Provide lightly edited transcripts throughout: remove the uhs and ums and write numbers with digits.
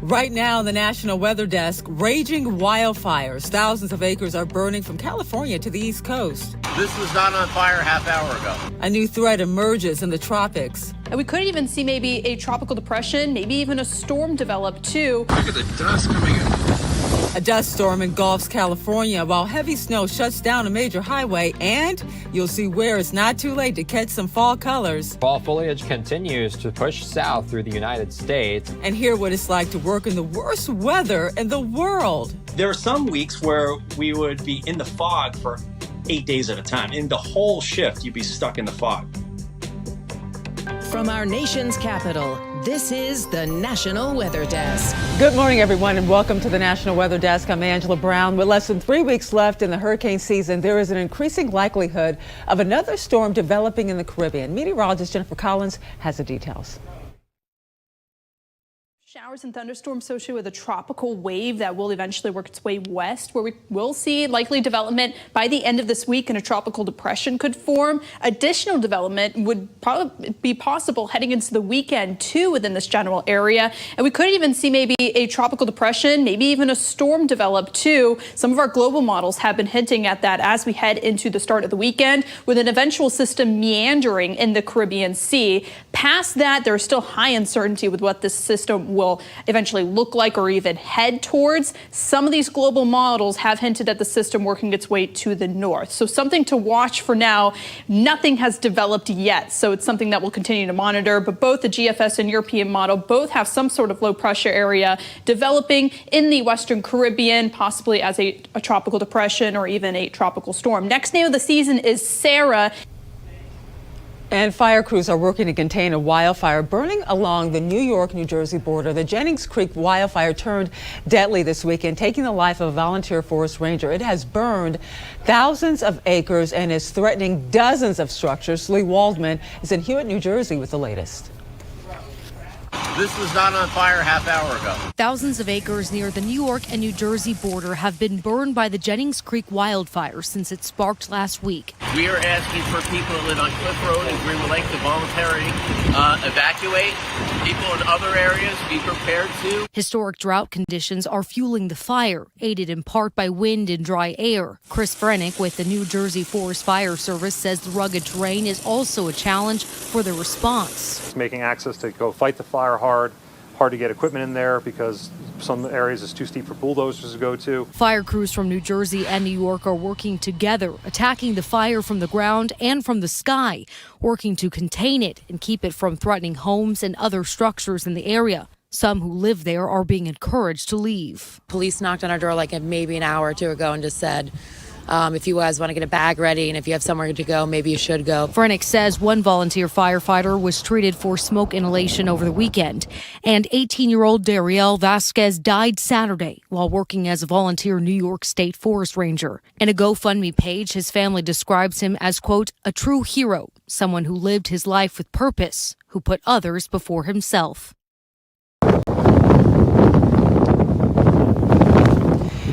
Right now, the National Weather Desk, raging wildfires. Thousands of acres are burning from California to the East Coast. This was not on fire half hour ago. A new threat emerges in the tropics. And we could even see maybe a tropical depression, maybe even a storm develop too. Look at the dust coming in. A dust storm engulfs California while heavy snow shuts down a major highway, and you'll see where it's not too late to catch some fall colors. Fall foliage continues to push south through the United States. And hear what it's like to work in the worst weather in the world. There are some weeks where we would be in the fog for 8 days at a time. In the whole shift, you'd be stuck in the fog. From our nation's capital, this is the National Weather Desk. Good morning, everyone, and welcome to the National Weather Desk. I'm Angela Brown. With less than 3 weeks left in the hurricane season, there is an increasing likelihood of another storm developing in the Caribbean. Meteorologist Jennifer Collins has the details. Showers and thunderstorms associated with a tropical wave that will eventually work its way west, where we will see likely development by the end of this week, and a tropical depression could form. Additional development would probably be possible heading into the weekend too within this general area, and we could even see maybe a tropical depression, maybe even a storm develop too. Some of our global models have been hinting at that as we head into the start of the weekend, with an eventual system meandering in the Caribbean Sea. Past that, there is still high uncertainty with what this system will eventually look like or even head towards. Some of these global models have hinted at the system working its way to the north. So something to watch for now. Nothing has developed yet, so it's something that we'll continue to monitor. But both the GFS and European model both have some sort of low pressure area developing in the Western Caribbean, possibly as a tropical depression or even a tropical storm. Next name of the season is Sarah. And fire crews are working to contain a wildfire burning along the New York-New Jersey border. The Jennings Creek wildfire turned deadly this weekend, taking the life of a volunteer forest ranger. It has burned thousands of acres and is threatening dozens of structures. Lee Waldman is in Hewitt, New Jersey with the latest. This was not on fire half hour ago. Thousands of acres near the New York and New Jersey border have been burned by the Jennings Creek wildfire since it sparked last week. We are asking for people who live on Cliff Road and Greenwood Lake to voluntarily evacuate. People in other areas, be prepared to. Historic drought conditions are fueling the fire, aided in part by wind and dry air. Chris Brennick with the New Jersey Forest Fire Service says the rugged terrain is also a challenge for the response. It's making access to go fight the fire hard to get equipment in there because some areas it's too steep for bulldozers to go to. Fire crews from New Jersey and New York are working together, attacking the fire from the ground and from the sky, working to contain it and keep it from threatening homes and other structures in the area. Some who live there are being encouraged to leave. Police knocked on our door like maybe an hour or two ago and just said, if you guys want to get a bag ready and if you have somewhere to go, maybe you should go. Brennick says one volunteer firefighter was treated for smoke inhalation over the weekend. And 18-year-old Dariel Vasquez died Saturday while working as a volunteer New York State Forest Ranger. In a GoFundMe page, his family describes him as, quote, a true hero, someone who lived his life with purpose, who put others before himself.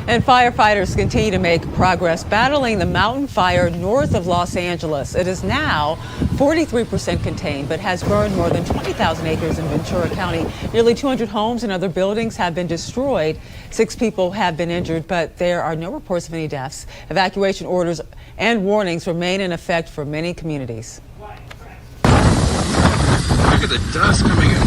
And firefighters continue to make progress battling the mountain fire north of Los Angeles. It is now 43% contained, but has burned more than 20,000 acres in Ventura County. Nearly 200 homes and other buildings have been destroyed. 6 people have been injured, but there are no reports of any deaths. Evacuation orders and warnings remain in effect for many communities. Look at the dust coming in.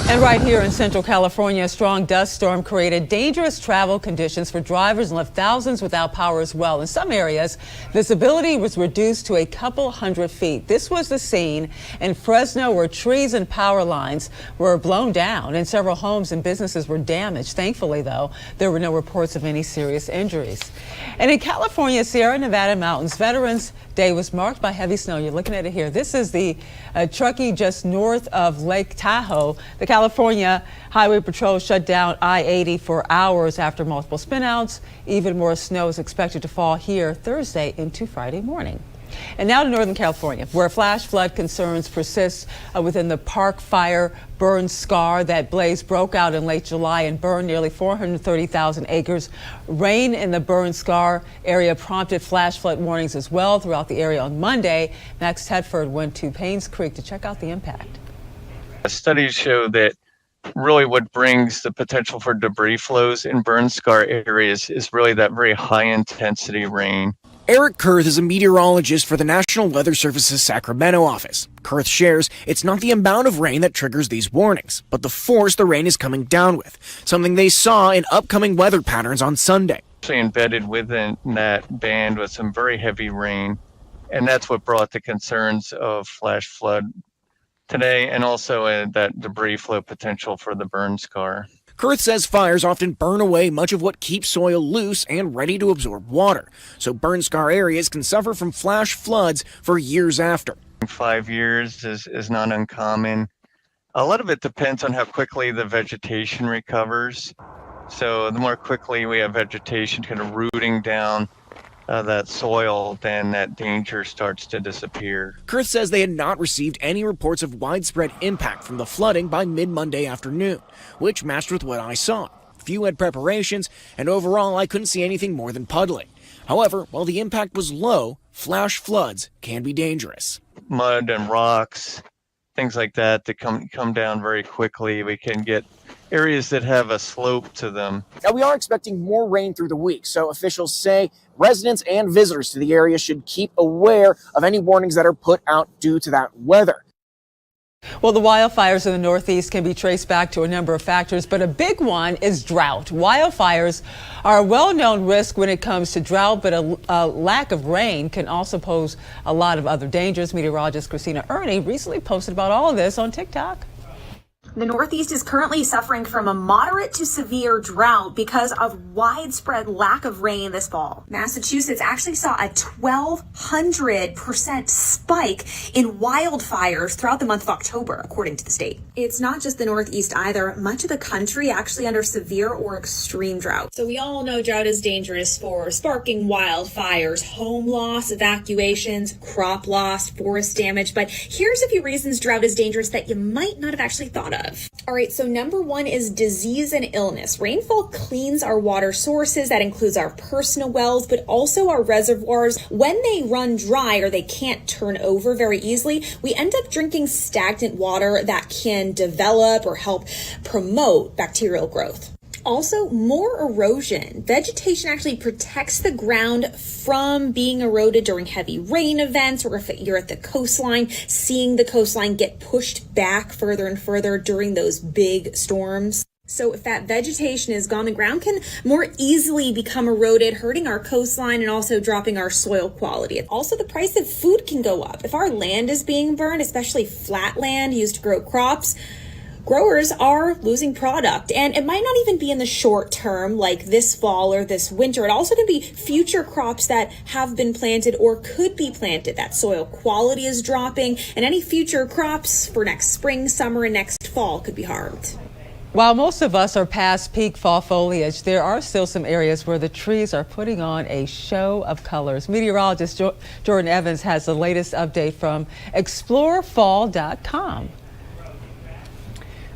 And right here in Central California, a strong dust storm created dangerous travel conditions for drivers and left thousands without power as well. In some areas, visibility was reduced to a couple hundred feet. This was the scene in Fresno where trees and power lines were blown down and several homes and businesses were damaged. Thankfully, though, there were no reports of any serious injuries. And in California's Sierra Nevada mountains, Veterans Day was marked by heavy snow. You're looking at it here. This is the Truckee just north of Lake Tahoe. The California Highway Patrol shut down I-80 for hours after multiple spinouts. Even more snow is expected to fall here Thursday into Friday morning. And now to Northern California, where flash flood concerns persist within the Park Fire burn scar. That blaze broke out in late July and burned nearly 430,000 acres. Rain in the burn scar area prompted flash flood warnings as well throughout the area on Monday. Max Tedford went to Paynes Creek to check out the impact. Studies show that really what brings the potential for debris flows in burn scar areas is really that very high intensity rain. Eric Kurth is a meteorologist for the National Weather Service's Sacramento office. Kurth shares it's not the amount of rain that triggers these warnings, but the force the rain is coming down with, something they saw in upcoming weather patterns on Sunday. Actually embedded within that band was some very heavy rain, and that's what brought the concerns of flash flood today, and also that debris flow potential for the burn scar. Kurth says fires often burn away much of what keeps soil loose and ready to absorb water, so burn scar areas can suffer from flash floods for years after. 5 years is not uncommon. A lot of it depends on how quickly the vegetation recovers. So the more quickly we have vegetation kind of rooting down that soil, then that danger starts to disappear. Kurth says they had not received any reports of widespread impact from the flooding by mid-Monday afternoon, which matched with what I saw. Few had preparations, and overall I couldn't see anything more than puddling. However, while the impact was low, flash floods can be dangerous. Mud and rocks, things like that come down very quickly. We can get areas that have a slope to them. Now, we are expecting more rain through the week, so officials say residents and visitors to the area should keep aware of any warnings that are put out due to that weather. Well, the wildfires in the Northeast can be traced back to a number of factors, but a big one is drought. Wildfires are a well-known risk when it comes to drought, but a lack of rain can also pose a lot of other dangers. Meteorologist Christina Ernie recently posted about all of this on TikTok. The Northeast is currently suffering from a moderate to severe drought because of widespread lack of rain this fall. Massachusetts actually saw a 1,200% spike in wildfires throughout the month of October, according to the state. It's not just the Northeast either. Much of the country actually under severe or extreme drought. So we all know drought is dangerous for sparking wildfires, home loss, evacuations, crop loss, forest damage. But here's a few reasons drought is dangerous that you might not have actually thought of. All right, so number one is disease and illness. Rainfall cleans our water sources. That includes our personal wells, but also our reservoirs. When they run dry or they can't turn over very easily, we end up drinking stagnant water that can develop or help promote bacterial growth. Also, more erosion. Vegetation actually protects the ground from being eroded during heavy rain events, or if you're at the coastline, seeing the coastline get pushed back further and further during those big storms. So if that vegetation is gone, the ground can more easily become eroded, hurting our coastline and also dropping our soil quality. Also, the price of food can go up. If our land is being burned, especially flat land used to grow crops, growers are losing product, and it might not even be in the short term like this fall or this winter. It also can be future crops that have been planted or could be planted. That soil quality is dropping, and any future crops for next spring, summer, and next fall could be harmed. While most of us are past peak fall foliage, there are still some areas where the trees are putting on a show of colors. Meteorologist Jordan Evans has the latest update from explorefall.com.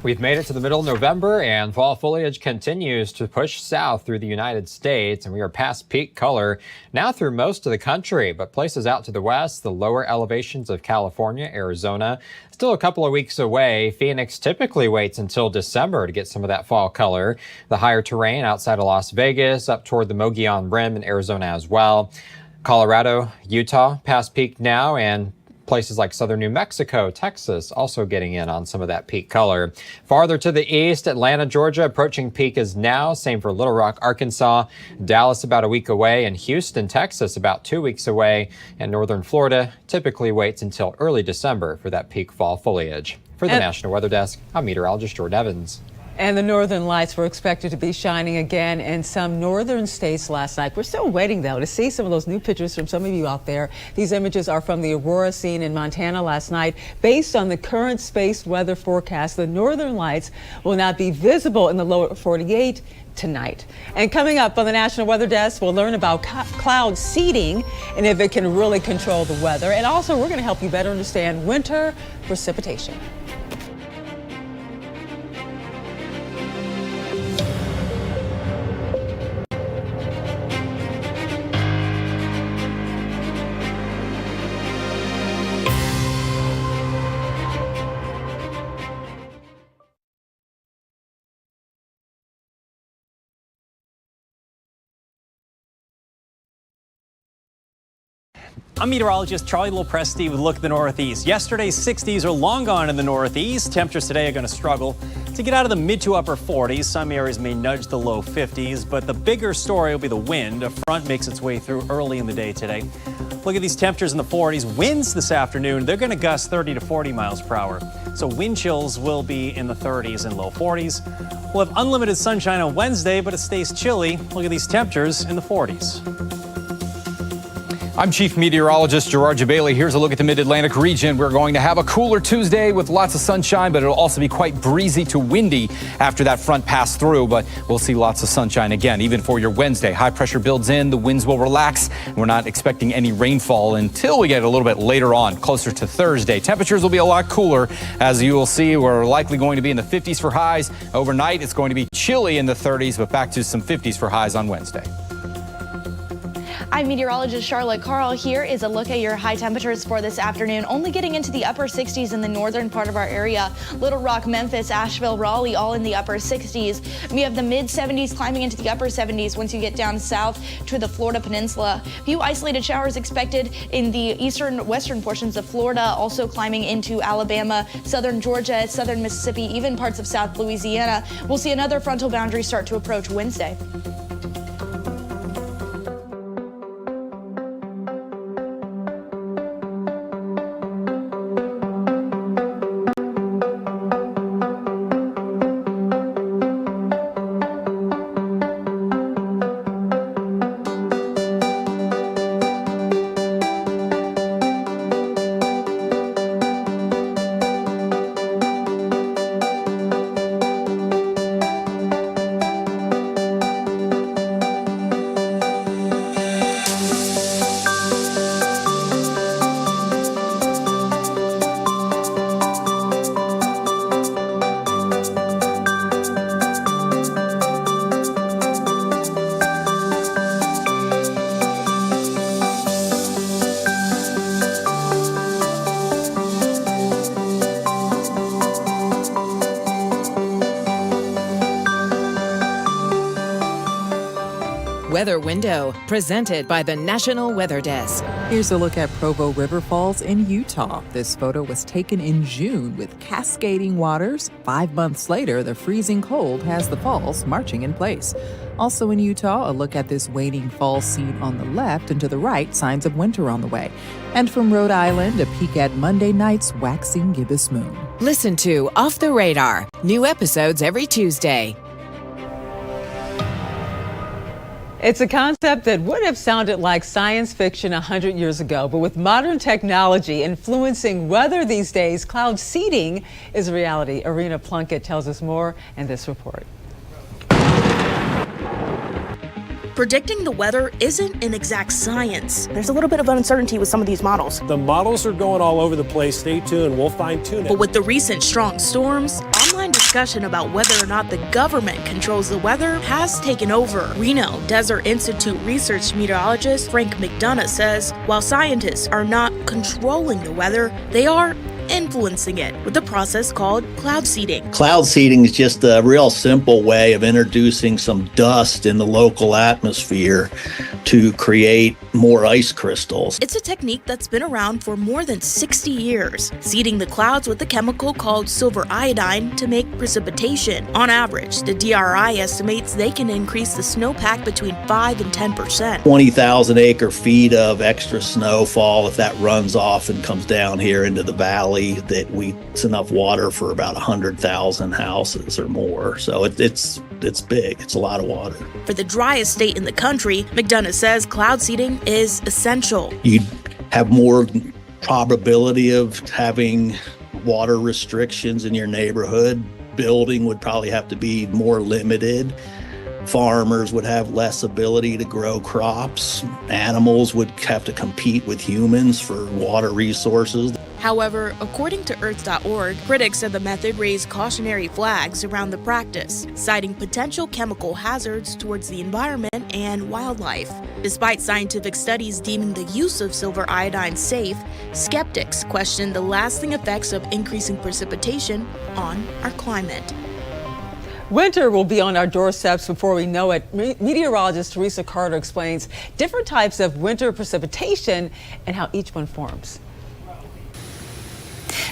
We've made it to the middle of November, and fall foliage continues to push south through the United States, and we are past peak color now through most of the country. But places out to the west, the lower elevations of California, Arizona, still a couple of weeks away. Phoenix typically waits until December to get some of that fall color. The higher terrain outside of Las Vegas, up toward the Mogollon Rim in Arizona as well. Colorado, Utah, past peak now, and places like southern New Mexico, Texas, also getting in on some of that peak color. Farther to the east, Atlanta, Georgia, approaching peak is now. Same for Little Rock, Arkansas. Dallas about a week away, and Houston, Texas about 2 weeks away. And northern Florida typically waits until early December for that peak fall foliage. For the National Weather Desk, I'm meteorologist Jordan Evans. And the northern lights were expected to be shining again in some northern states last night. We're still waiting, though, to see some of those new pictures from some of you out there. These images are from the aurora seen in Montana last night. Based on the current space weather forecast, the northern lights will not be visible in the lower 48 tonight. And coming up on the National Weather Desk, we'll learn about cloud seeding and if it can really control the weather. And also, we're going to help you better understand winter precipitation. I'm meteorologist Charlie Lopresti with a look at the Northeast. Yesterday's 60s are long gone in the Northeast. Temperatures today are going to struggle to get out of the mid to upper 40s. Some areas may nudge the low 50s, but the bigger story will be the wind. A front makes its way through early in the day today. Look at these temperatures in the 40s. Winds this afternoon, they're going to gust 30 to 40 miles per hour. So wind chills will be in the 30s and low 40s. We'll have unlimited sunshine on Wednesday, but it stays chilly. Look at these temperatures in the 40s. I'm Chief Meteorologist Gerard Jabali. Here's a look at the Mid-Atlantic region. We're going to have a cooler Tuesday with lots of sunshine, but it'll also be quite breezy to windy after that front passed through. But we'll see lots of sunshine again, even for your Wednesday. High pressure builds in, the winds will relax. We're not expecting any rainfall until we get a little bit later on, closer to Thursday. Temperatures will be a lot cooler. As you will see, we're likely going to be in the 50s for highs. Overnight, it's going to be chilly in the 30s, but back to some 50s for highs on Wednesday. I'm meteorologist Charlotte Carl. Here is a look at your high temperatures for this afternoon. Only getting into the upper 60s in the northern part of our area. Little Rock, Memphis, Asheville, Raleigh, all in the upper 60s. We have the mid 70s climbing into the upper 70s once you get down south to the Florida Peninsula. A few isolated showers expected in the eastern western portions of Florida, also climbing into Alabama, southern Georgia, southern Mississippi, even parts of South Louisiana. We'll see another frontal boundary start to approach Wednesday. Weather Window, presented by the National Weather Desk. Here's a look at Provo River Falls in Utah. This photo was taken in June with cascading waters. 5 months later, the freezing cold has the falls marching in place. Also in Utah, a look at this waning fall scene on the left, and to the right, signs of winter on the way. And from Rhode Island, a peek at Monday night's waxing gibbous moon. Listen to Off the Radar. New episodes every Tuesday. It's a concept that would have sounded like science fiction 100 years ago, but with modern technology influencing weather these days, cloud seeding is a reality. Arena Plunkett tells us more in this report. Predicting the weather isn't an exact science. There's a little bit of uncertainty with some of these models. The models are going all over the place. Stay tuned. We'll fine-tune it. But with the recent strong storms, online discussion about whether or not the government controls the weather has taken over. Reno Desert Institute research meteorologist Frank McDonough says while scientists are not controlling the weather, they are influencing it with a process called cloud seeding. Cloud seeding is just a real simple way of introducing some dust in the local atmosphere to create more ice crystals. It's a technique that's been around for more than 60 years, seeding the clouds with a chemical called silver iodine to make precipitation. On average, the DRI estimates they can increase the snowpack between 5 and 10%. 20,000 acre feet of extra snowfall, if that runs off and comes down here into the valley, it's enough water for about 100,000 houses or more. So it's big. It's a lot of water. For the driest state in the country, McDonough says cloud seeding is essential. You have more probability of having water restrictions in your neighborhood. Building would probably have to be more limited. Farmers would have less ability to grow crops. Animals would have to compete with humans for water resources. However, according to Earth.org, critics of the method raise cautionary flags around the practice, citing potential chemical hazards towards the environment and wildlife. Despite scientific studies deeming the use of silver iodine safe, skeptics question the lasting effects of increasing precipitation on our climate. Winter will be on our doorsteps before we know it. Meteorologist Teresa Carter explains different types of winter precipitation and how each one forms.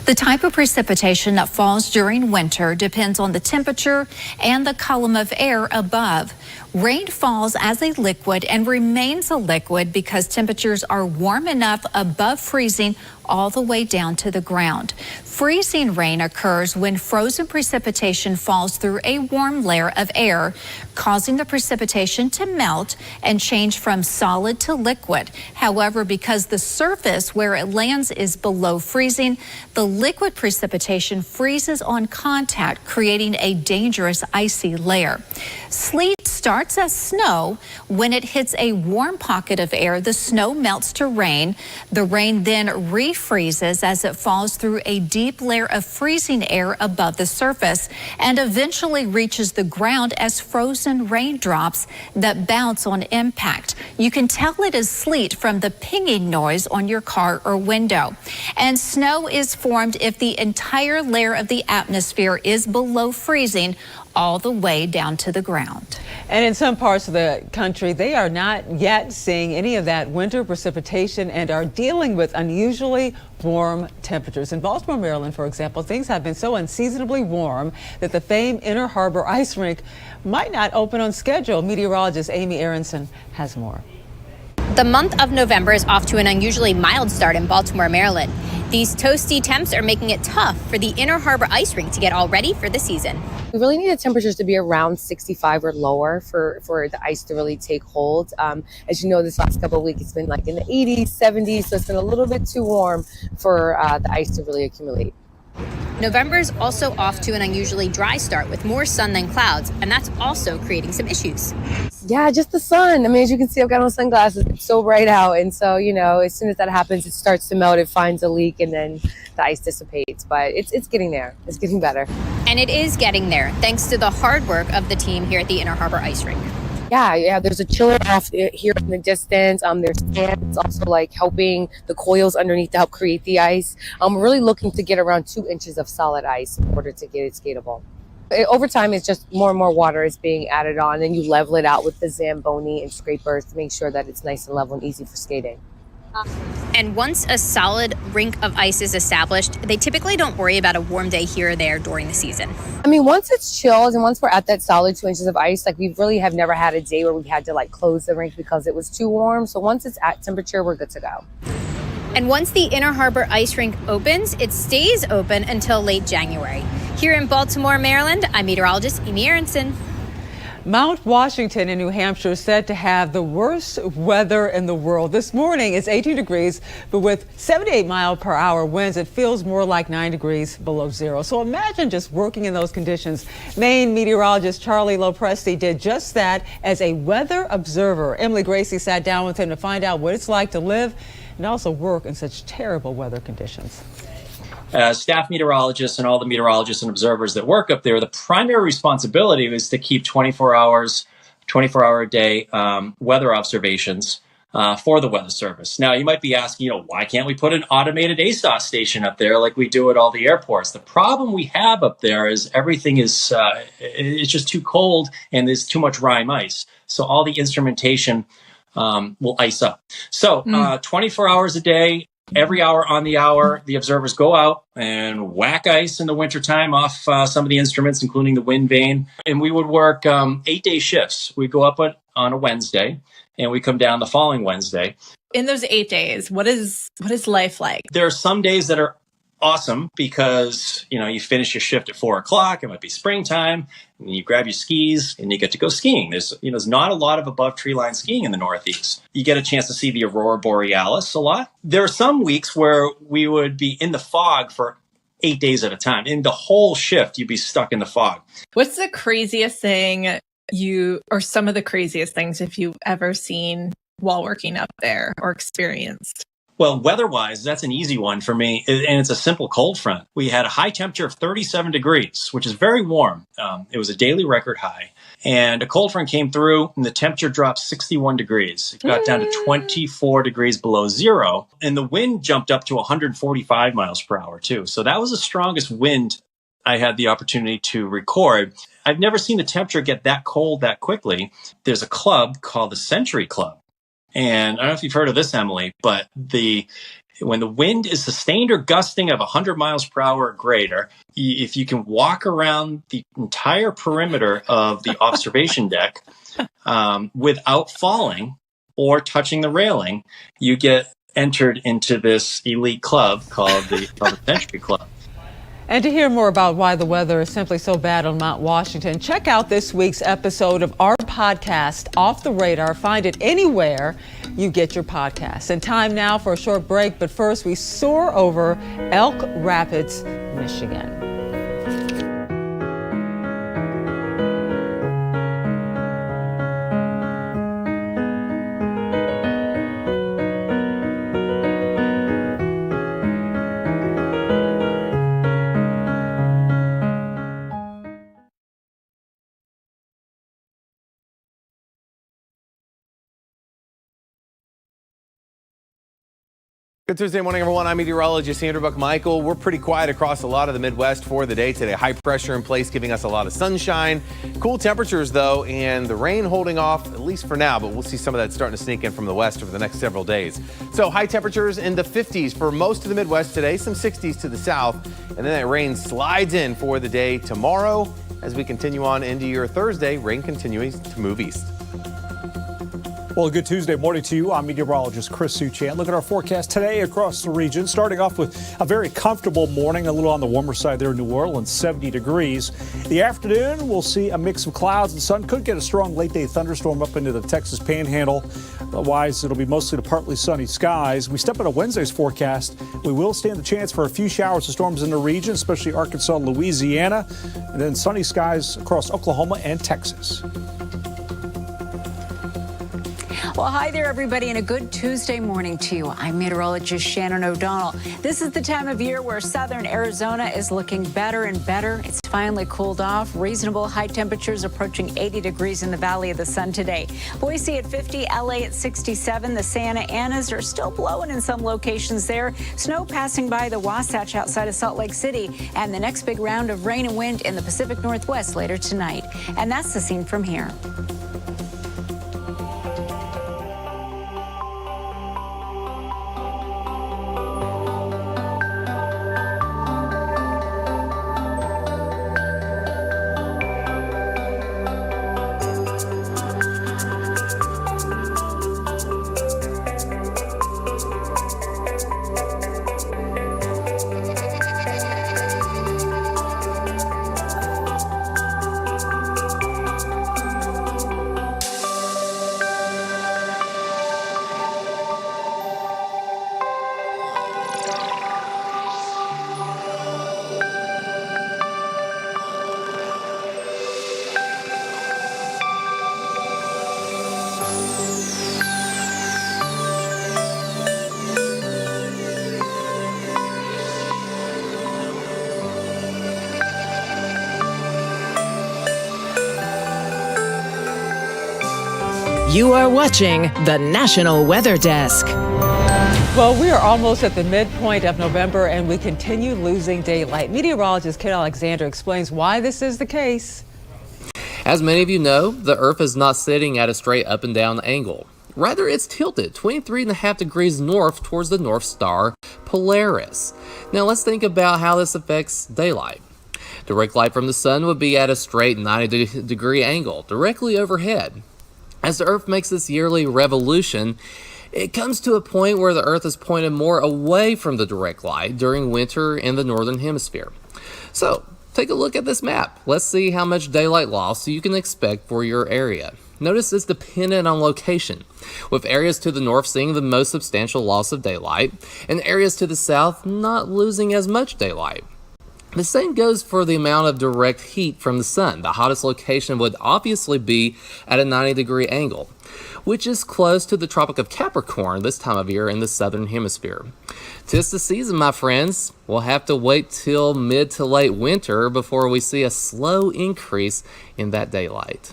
The type of precipitation that falls during winter depends on the temperature and the column of air above. Rain falls as a liquid and remains a liquid because temperatures are warm enough above freezing all the way down to the ground. Freezing rain occurs when frozen precipitation falls through a warm layer of air, causing the precipitation to melt and change from solid to liquid. However, because the surface where it lands is below freezing, the liquid precipitation freezes on contact, creating a dangerous icy layer. Sleet starts as snow. When it hits a warm pocket of air, the snow melts to rain. The rain then refreezes as it falls through a deep layer of freezing air above the surface and eventually reaches the ground as frozen raindrops that bounce on impact. You can tell it is sleet from the pinging noise on your car or window. And snow is formed if the entire layer of the atmosphere is below freezing all the way down to the ground. And in some parts of the country, they are not yet seeing any of that winter precipitation and are dealing with unusually warm temperatures. In Baltimore, Maryland, for example, things have been so unseasonably warm that the famed Inner Harbor ice rink might not open on schedule. Meteorologist Amy Aronson has more. The month of November is off to an unusually mild start in Baltimore, Maryland. These toasty temps are making it tough for the Inner Harbor ice rink to get all ready for the season. We really need the temperatures to be around 65 or lower for the ice to really take hold. As you know, this last couple of weeks, it's been like in the 80s, 70s, so it's been a little bit too warm for the ice to really accumulate. November's also off to an unusually dry start with more sun than clouds, and that's also creating some issues. Yeah, just the sun. I mean, as you can see, I've got on sunglasses. It's so bright out. And so, you know, as soon as that happens, it starts to melt, it finds a leak, and then the ice dissipates. But it's getting there. It's getting better. And it is getting there, thanks to the hard work of the team here at the Inner Harbor Ice Rink. Yeah, there's a chiller off here in the distance. There's fans also like helping the coils underneath to help create the ice. We're really looking to get around 2 inches of solid ice in order to get it skatable. Over time, it's just more and more water is being added on, and you level it out with the Zamboni and scrapers to make sure that it's nice and level and easy for skating. And once a solid rink of ice is established, they typically don't worry about a warm day here or there during the season. I mean, once it's chilled and once we're at that solid 2 inches of ice, like we really have never had a day where we had to like close the rink because it was too warm. So once it's at temperature, we're good to go. And once the Inner Harbor ice rink opens, it stays open until late January. Here in Baltimore, Maryland, I'm meteorologist Amy Aronson. Mount Washington in New Hampshire is said to have the worst weather in the world. This morning it's 18 degrees, but with 78-mile-per-hour winds, it feels more like 9 degrees below zero. So imagine just working in those conditions. Maine meteorologist Charlie Lopresti did just that as a weather observer. Emily Gracie sat down with him to find out what it's like to live and also work in such terrible weather conditions. As staff meteorologists and all the meteorologists and observers that work up there, the primary responsibility is to keep 24-hour-a-day weather observations for the Weather Service. Now, you might be asking, why can't we put an automated ASOS station up there like we do at all the airports? The problem we have up there is everything is it's just too cold and there's too much rime ice. So all the instrumentation will ice up. So 24 hours a day, every hour on the hour, the observers go out and whack ice in the wintertime off some of the instruments, including the wind vane. And we would work 8-day shifts. We go up on a Wednesday and we come down the following Wednesday. In those 8 days, what is life like? There are some days that are awesome because, you finish your shift at 4 o'clock. It might be springtime and you grab your skis and you get to go skiing. There's not a lot of above tree line skiing in the Northeast. You get a chance to see the Aurora Borealis a lot. There are some weeks where we would be in the fog for 8 days at a time. In the whole shift, you'd be stuck in the fog. What's the craziest thing or some of the craziest things if you've ever seen while working up there or experienced? Well, weather-wise, that's an easy one for me, and it's a simple cold front. We had a high temperature of 37 degrees, which is very warm. It was a daily record high. And a cold front came through, and the temperature dropped 61 degrees. It got down to 24 degrees below zero, and the wind jumped up to 145 miles per hour, too. So that was the strongest wind I had the opportunity to record. I've never seen the temperature get that cold that quickly. There's a club called the Century Club. And I don't know if you've heard of this, Emily, but when the wind is sustained or gusting of 100 miles per hour or greater, if you can walk around the entire perimeter of the observation deck without falling or touching the railing, you get entered into this elite club called the Century Club. And to hear more about why the weather is simply so bad on Mount Washington, check out this week's episode of our podcast, Off the Radar. Find it anywhere you get your podcasts. And time now for a short break, but first we soar over Elk Rapids, Michigan. Good Tuesday morning, everyone. I'm meteorologist Andrew Buckmichael. We're pretty quiet across a lot of the Midwest for the day today. High pressure in place, giving us a lot of sunshine. Cool temperatures, though, and the rain holding off, at least for now, but we'll see some of that starting to sneak in from the west over the next several days. So high temperatures in the 50s for most of the Midwest today, some 60s to the south, and then that rain slides in for the day tomorrow. As we continue on into your Thursday, rain continues to move east. Well, good Tuesday morning to you. I'm meteorologist Chris Suchan. Look at our forecast today across the region, starting off with a very comfortable morning, a little on the warmer side there in New Orleans, 70 degrees. The afternoon, we'll see a mix of clouds and sun. Could get a strong late-day thunderstorm up into the Texas Panhandle. Otherwise, it'll be mostly to partly sunny skies. We step into Wednesday's forecast. We will stand the chance for a few showers and storms in the region, especially Arkansas, Louisiana, and then sunny skies across Oklahoma and Texas. Well, hi there, everybody, and a good Tuesday morning to you. I'm meteorologist Shannon O'Donnell. This is the time of year where southern Arizona is looking better and better. It's finally cooled off. Reasonable high temperatures approaching 80 degrees in the Valley of the Sun today. Boise at 50, LA at 67. The Santa Anas are still blowing in some locations there. Snow passing by the Wasatch outside of Salt Lake City. And the next big round of rain and wind in the Pacific Northwest later tonight. And that's the scene from here. You are watching the National Weather Desk. Well, we are almost at the midpoint of November and we continue losing daylight. Meteorologist Kit Alexander explains why this is the case. As many of you know, the Earth is not sitting at a straight up and down angle. Rather, it's tilted 23.5 degrees north towards the North Star Polaris. Now, let's think about how this affects daylight. Direct light from the sun would be at a straight 90-degree angle directly overhead. As the Earth makes this yearly revolution, it comes to a point where the Earth is pointed more away from the direct light during winter in the northern hemisphere. So, take a look at this map. Let's see how much daylight loss you can expect for your area. Notice it's dependent on location, with areas to the north seeing the most substantial loss of daylight, and areas to the south not losing as much daylight. The same goes for the amount of direct heat from the sun. The hottest location would obviously be at a 90-degree angle, which is close to the Tropic of Capricorn this time of year in the southern hemisphere. 'Tis the season, my friends. We'll have to wait till mid to late winter before we see a slow increase in that daylight.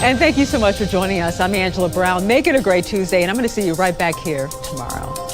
And thank you so much for joining us. I'm Angela Brown. Make it a great Tuesday, and I'm going to see you right back here tomorrow.